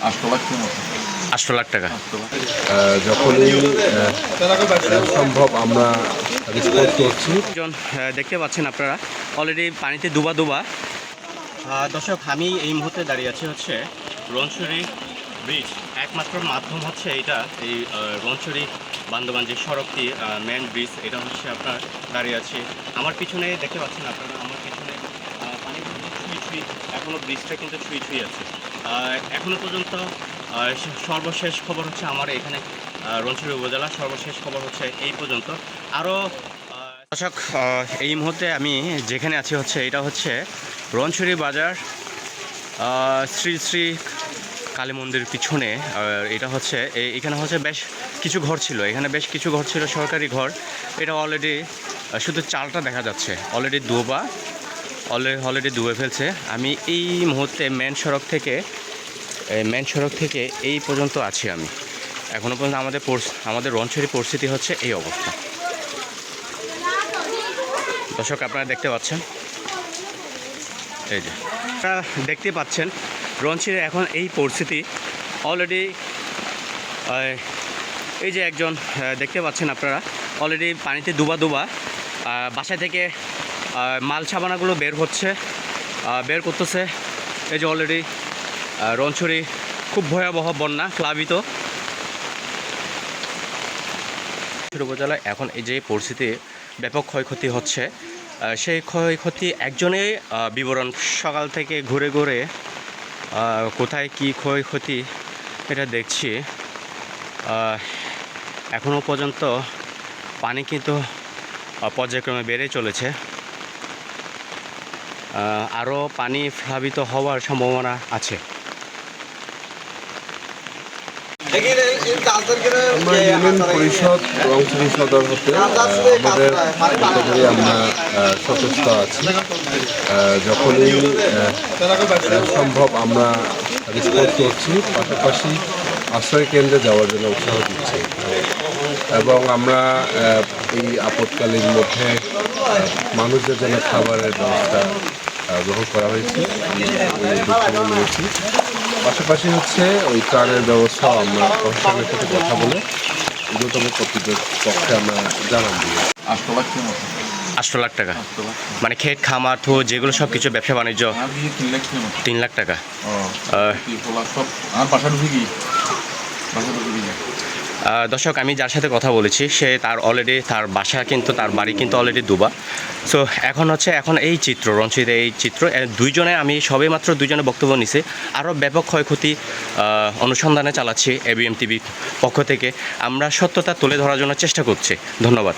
8 লাখ টাকা। যখনই সম্ভব আমরা রেসপন্স করছি। দেখতে পাচ্ছেন আপনারা অলরেডি পানিতে ডুবা ডুবা। দর্শক, আমি এই মুহূর্তে দাঁড়িয়ে আছি হচ্ছে রোনছড়ি ব্রিজ। একমাত্র মাধ্যম হচ্ছে এটা, এই রোনছড়ি বান্দরবান যে সড়কটি মেন ব্রিজ, এটা হচ্ছে আপনার দাঁড়িয়ে আছে। আমার পিছনে দেখতে পাচ্ছেন আপনারা, আমার পিছনে পানি কিন্তু ছুঁই ছুঁই, এখনও ব্রিজটা কিন্তু ছুঁই ছুঁই আছে। এখনও পর্যন্ত সর্বশেষ খবর হচ্ছে আমার এখানে রোনছড়ি উপজেলা সর্বশেষ খবর হচ্ছে এই পর্যন্ত। আরও দর্শক, এই মুহূর্তে আমি যেখানে আছি হচ্ছে এটা হচ্ছে রোনছড়ি বাজার শ্রী শ্রী কালী মন্দির পিছনে। এটা হচ্ছে এখানে হচ্ছে বেশ কিছু ঘর ছিল, এখানে বেশ কিছু ঘর ছিল সরকারি ঘর। এটা অলরেডি শুধু চালটা দেখা যাচ্ছে, অলরেডি ডুবে ফেলছে। আমি এই মুহূর্তে মেন সড়ক থেকে এই পর্যন্ত আছি আমি। এখনও পর্যন্ত আমাদের রোনছড়ি পরিস্থিতি হচ্ছে এই অবস্থা। দর্শক, আপনারা দেখতে পাচ্ছেন, এই যে আপনারা দেখতে পাচ্ছেন রোনছড়ির এখন এই পরিস্থিতি। অলরেডি এই যে একজন দেখতে পাচ্ছেন আপনারা, অলরেডি পানিতে ডুবা ডুবা। বাসা থেকে মাল সাবানাগুলো বের করতেছে। এই যে অলরেডি রোনছড়ি খুব ভয়াবহ বন্যা প্লাবিত উপজেলায়। এখন এই যে পরিস্থিতি, ব্যাপক ক্ষয়ক্ষতি হচ্ছে। সেই ক্ষয়ক্ষতি একজনেই বিবরণ, সকাল থেকে ঘুরে ঘুরে কোথায় কি ক্ষয়ক্ষতি এটা দেখছি। এখনও পর্যন্ত পানি কিন্তু পর্যায়ক্রমে বেড়ে চলেছে। আরও পানি প্লাবিত হওয়ার সম্ভাবনা আছে। আমরা ইউনিয়ন পরিষদ রোনছড়ি সদর হতে আমাদের আমরা সচেষ্ট আছি। যখনই সম্ভব আমরা রেসপন্স করছি, পাশাপাশি আশ্রয় কেন্দ্রে যাওয়ার জন্য উৎসাহ দিচ্ছি। এবং আমরা এই আপৎকালীন মধ্যে মানুষদের জন্য খাবারের ব্যবস্থা গ্রহণ করা হয়েছে, নিয়েছি। পাশাপাশি হচ্ছে ওই ত্রাণের ব্যবস্থাও আমরা প্রশাসনের সাথে কথা বলে দ্রুততম কর্তৃপক্ষে আমরা জানান দিই। 8 লাখ টাকা, মানে ক্ষেত খামার তো যেগুলো সব কিছু ব্যবসা বাণিজ্য 3 লাখ টাকা। দর্শক, আমি যার সাথে কথা বলেছি সে তার বাড়ি কিন্তু অলরেডি ডুবা। সো এখন এই চিত্র, রোনছড়িতে এই চিত্র আমি সবে মাত্র দুইজনে বক্তব্য নিছি। আরও ব্যাপক ক্ষয়ক্ষতি অনুসন্ধানে চালাচ্ছি ABM TV পক্ষ থেকে। আমরা সত্যতা তুলে ধরার জন্য চেষ্টা করছি। ধন্যবাদ।